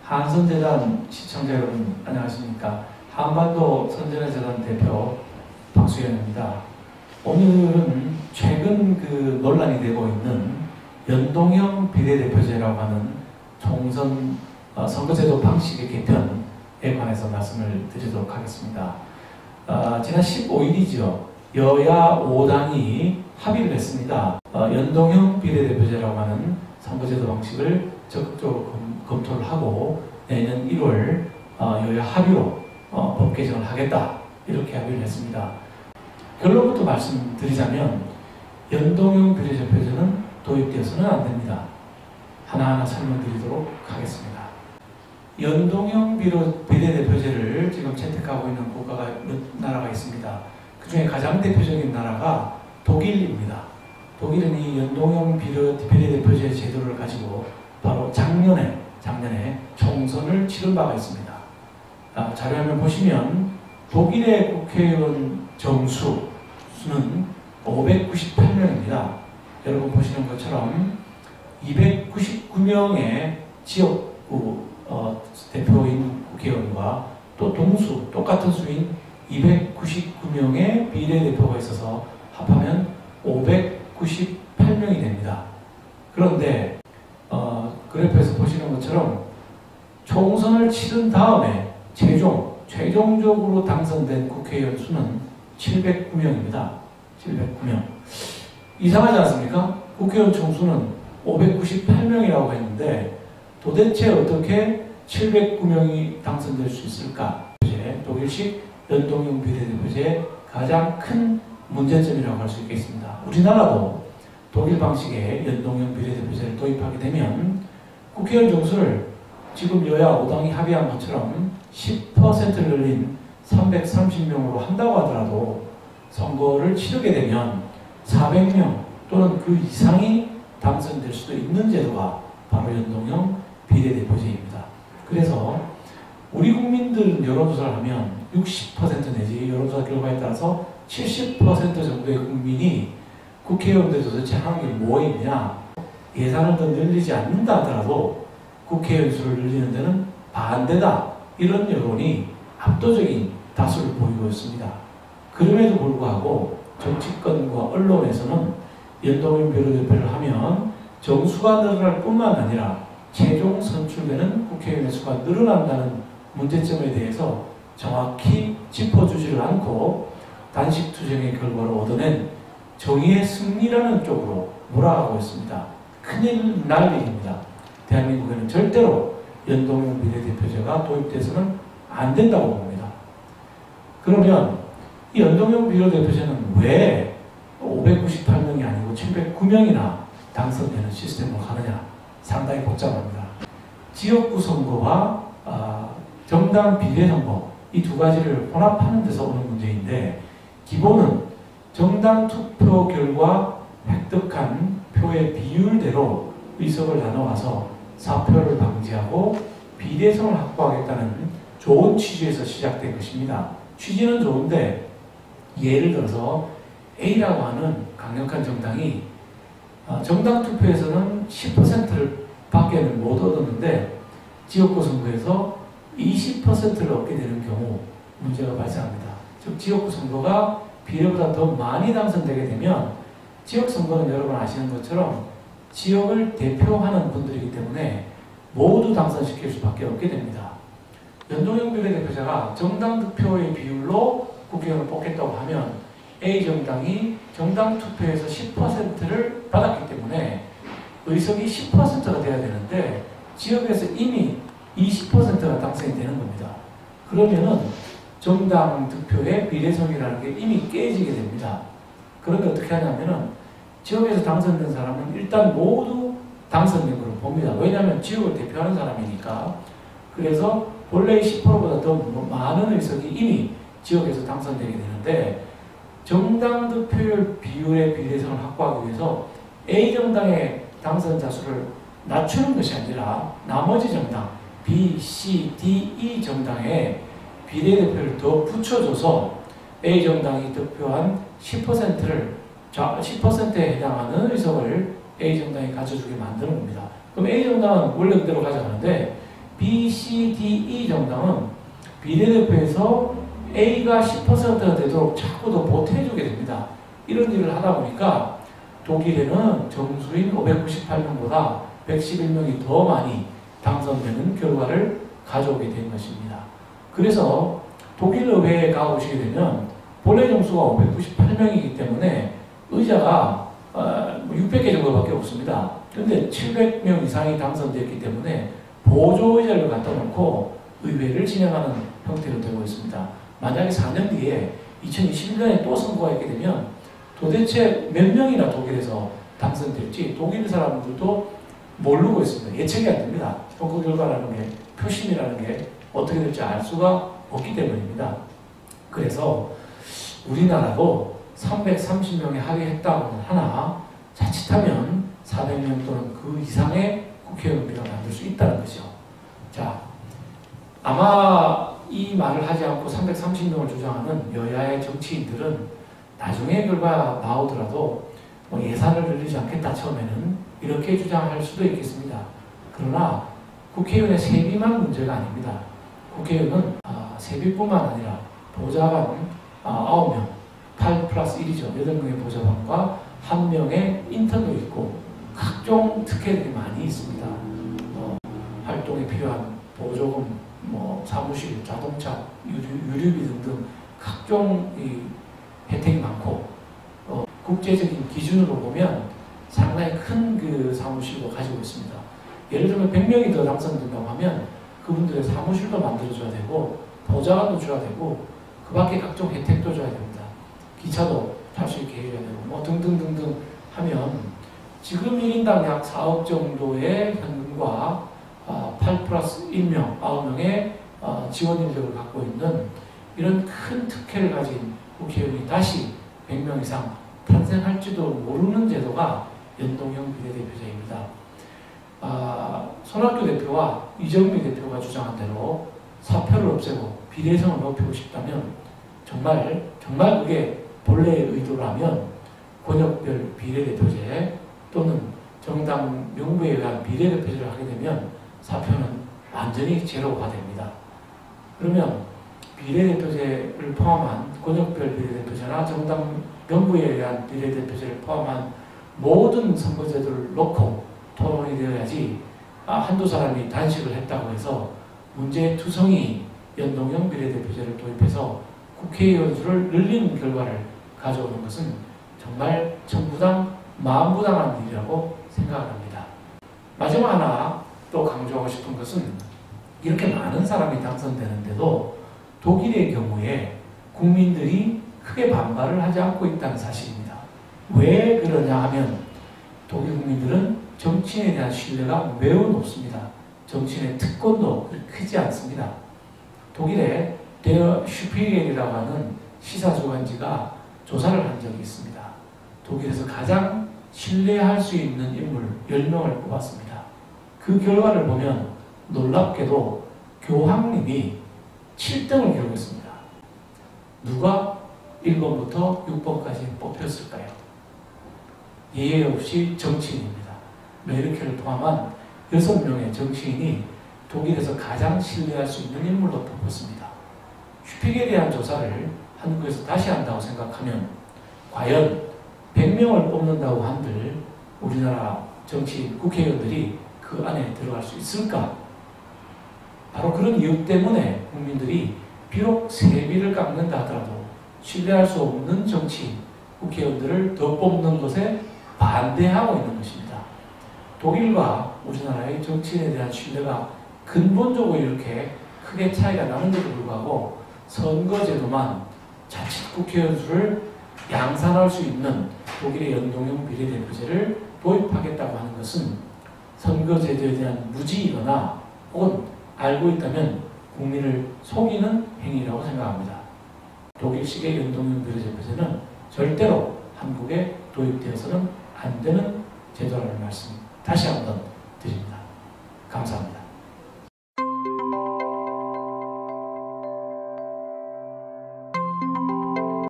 한선재단 시청자 여러분 안녕하십니까. 한반도 선전재단 대표 박수현입니다. 오늘은 최근 논란이 되고 있는 연동형 비례대표제라고 하는 총선 선거제도 방식의 개편에 관해서 말씀을 드리도록 하겠습니다. 지난 15일이죠. 여야 5당이 합의를 했습니다. 연동형 비례대표제라고 하는 선거제도 방식을 적극적으로 검토를 하고 내년 1월 여야 합의로 법 개정을 하겠다, 이렇게 합의를 했습니다. 결론부터 말씀드리자면 연동형 비례대표제는 도입되어서는 안 됩니다. 하나하나 설명드리도록 하겠습니다. 연동형 비례대표제를 지금 채택하고 있는 국가가 몇 나라가 있습니다. 그 중에 가장 대표적인 나라가 독일입니다. 독일은 이 연동형 비례대표제 제도를 가지고 바로 작년에 총선을 치른 바가 있습니다. 자료화면 보시면 독일의 국회의원 정수는 598명입니다. 여러분 보시는 것처럼 299명의 지역구 대표인 국회의원과 또 동수, 똑같은 수인 299명의 비례대표가 있어서 합하면 598명이 됩니다. 그런데 그래프에서 보시는 것처럼 총선을 치른 다음에 최종적으로 당선된 국회의원 수는 709명입니다. 709명. 이상하지 않습니까? 국회의원 총수는 598명이라고 했는데 도대체 어떻게 709명이 당선될 수 있을까? 독일식 연동형 비례대표제의 가장 큰 문제점이라고 할 수 있겠습니다. 우리나라도 독일 방식의 연동형 비례대표제를 도입하게 되면 국회의원 정수를 지금 여야 5당이 합의한 것처럼 10%를 늘린 330명으로 한다고 하더라도 선거를 치르게 되면 400명 또는 그 이상이 당선될 수도 있는 제도가 바로 연동형 비례대표제입니다. 그래서 우리 국민들은 여론조사를 하면 60% 내지 여론조사 결과에 따라서 70% 정도의 국민이 국회의원들 도대체 하는 게 뭐 있냐, 예산을 더 늘리지 않는다 하더라도 국회의원 수를 늘리는 데는 반대다, 이런 여론이 압도적인 다수를 보이고 있습니다. 그럼에도 불구하고 정치권과 언론에서는 연동형 비례대표를 하면 정수가 늘어날 뿐만 아니라 최종 선출되는 국회의원의 수가 늘어난다는 문제점에 대해서 정확히 짚어주지를 않고 단식 투쟁의 결과로 얻어낸 정의의 승리라는 쪽으로 몰아가고 있습니다. 큰일 날 일입니다. 대한민국에는 절대로 연동형 비례대표제가 도입돼서는 안 된다고 봅니다. 그러면 이 연동형 비례대표제는 왜 598명이 아니고 709명이나 당선되는 시스템으로 가느냐? 상당히 복잡합니다. 지역구 선거와 정당 비례 선거, 이 두 가지를 혼합하는 데서 오는 문제인데, 기본은 정당 투표 결과 획득한 표의 비율대로 의석을 나눠와서 사표를 방지하고 비례성을 확보하겠다는 좋은 취지에서 시작된 것입니다. 취지는 좋은데, 예를 들어서 A라고 하는 강력한 정당이 정당 투표에서는 10%를 밖에는 못 얻었는데 지역구 선거에서 20%를 얻게 되는 경우 문제가 발생합니다. 즉 지역구 선거가 비례보다 더 많이 당선되게 되면, 지역 선거는 여러분 아시는 것처럼 지역을 대표하는 분들이기 때문에 모두 당선시킬 수밖에 없게 됩니다. 연동형 비례대표자가 정당 득표의 비율로 국회의원을 뽑겠다고 하면 A정당이 정당 투표에서 10%를 받았기 때문에 의석이 10%가 돼야 되는데 지역에서 이미 20%가 당선이 되는 겁니다. 그러면은 정당 득표의 비례성이라는 게 이미 깨지게 됩니다. 그런데 어떻게 하냐면은 지역에서 당선된 사람은 일단 모두 당선된 걸로 봅니다. 왜냐하면 지역을 대표하는 사람이니까. 그래서 본래의 10%보다 더 많은 의석이 이미 지역에서 당선되게 되는데, 정당 득표율 비율의 비례성을 확보하기 위해서 A정당의 당선자 수를 낮추는 것이 아니라 나머지 정당 B, C, D, E 정당에 비례대표를 더 붙여줘서 A정당이 득표한 10%에 해당하는 의석을 A정당이 가져주게 만드는 겁니다. 그럼 A정당은 원래 그대로 가져가는데 B, C, D, E 정당은 비례대표에서 A가 10%가 되도록 자꾸 더 보태주게 됩니다. 이런 일을 하다 보니까 독일에는 정수인 598명보다 111명이 더 많이 당선되는 결과를 가져오게 된 것입니다. 그래서 독일 의회에 가보시게 되면 본래 정수가 598명이기 때문에 의자가 600개 정도밖에 없습니다. 그런데 700명 이상이 당선되었기 때문에 보조 의자를 갖다 놓고 의회를 진행하는 형태로 되고 있습니다. 만약에 4년 뒤에 2021년에 또 선거가 있게 되면 도대체 몇 명이나 독일에서 당선될지 독일 사람들도 모르고 있습니다. 예측이 안 됩니다. 선거 결과라는 게, 표심이라는 게 어떻게 될지 알 수가 없기 때문입니다. 그래서 우리나라도 330명에 하겠다고는 하나 자칫하면 400명 또는 그 이상의 국회의원비가 만들 수 있다는 거죠. 자, 아마 이 말을 하지 않고 330명을 주장하는 여야의 정치인들은 나중에 결과 나오더라도 뭐 예산을 늘리지 않겠다 처음에는 이렇게 주장할 수도 있겠습니다. 그러나 국회의원의 세비만 문제가 아닙니다. 국회의원은 세비뿐만 아니라 보좌관 9명, 8 플러스 1이죠. 8명의 보좌관과 1명의 인턴도 있고 각종 특혜들이 많이 있습니다. 활동에 필요한 보조금, 사무실, 자동차, 유류비 등등 각종 혜택이 많고 국제적인 기준으로 보면 상당히 큰 그 사무실도 가지고 있습니다. 예를 들면 100명이 더 당선된다고 하면 그분들의 사무실도 만들어줘야 되고 보좌관도 줘야 되고 그 밖에 각종 혜택도 줘야 됩니다. 기차도 탈 수 있게 해줘야 되고 등등등등 하면 지금 1인당 약 4억 정도의 현금과 8 플러스 1명, 9명의 지원 인력을 갖고 있는 이런 큰 특혜를 가진 국회의원이 다시 100명 이상 탄생할지도 모르는 제도가 연동형 비례대표제입니다. 손학규 대표와 이정미 대표가 주장한 대로 사표를 없애고 비례성을 높이고 싶다면 정말 그게 본래의 의도라면 권역별 비례대표제 또는 정당 명부에 의한 비례대표제를 하게 되면 사표는 완전히 제로가 됩니다. 그러면 비례대표제를 포함한 권역별 비례대표제나 정당 명부에 의한 비례대표제를 포함한 모든 선거제도를 놓고 토론이 되어야지 한두 사람이 단식을 했다고 해서 문제투성이 연동형 비례대표제를 도입해서 국회의원 수를 늘리는 결과를 가져오는 것은 정말 천부당, 만부당한 일이라고 생각합니다. 마지막 하나 또 강조하고 싶은 것은 이렇게 많은 사람이 당선되는데도 독일의 경우에 국민들이 크게 반발을 하지 않고 있다는 사실입니다. 왜 그러냐 하면 독일 국민들은 정치인에 대한 신뢰가 매우 높습니다. 정치인의 특권도 크지 않습니다. 독일의 데어 슈피겔이라고 하는 시사주간지가 조사를 한 적이 있습니다. 독일에서 가장 신뢰할 수 있는 인물 10명을 뽑았습니다. 그 결과를 보면 놀랍게도 교황님이 7등을 기록했습니다. 누가 1번부터 6번까지 뽑혔을까요? 예외 없이 정치인입니다. 메르켈을 포함한 6명의 정치인이 독일에서 가장 신뢰할 수 있는 인물로 뽑혔습니다. 슈피겔에 대한 조사를 한국에서 다시 한다고 생각하면 과연 100명을 뽑는다고 한들 우리나라 정치인, 국회의원들이 그 안에 들어갈 수 있을까? 바로 그런 이유 때문에 국민들이 비록 세비를 깎는다 하더라도 신뢰할 수 없는 정치인, 국회의원들을 더 뽑는 것에 반대하고 있는 것입니다. 독일과 우리나라의 정치인에 대한 신뢰가 근본적으로 이렇게 크게 차이가 나는데도 불구하고 선거제도만 자칫 국회의원 수를 양산할 수 있는 독일의 연동형 비례대표제를 도입하겠다고 하는 것은 선거제도에 대한 무지이거나 혹은 알고 있다면 국민을 속이는 행위라고 생각합니다. 독일식의 연동형 비례대표제는 절대로 한국에 도입되어서는 안 되는 제도라는 말씀 다시 한번 드립니다. 감사합니다.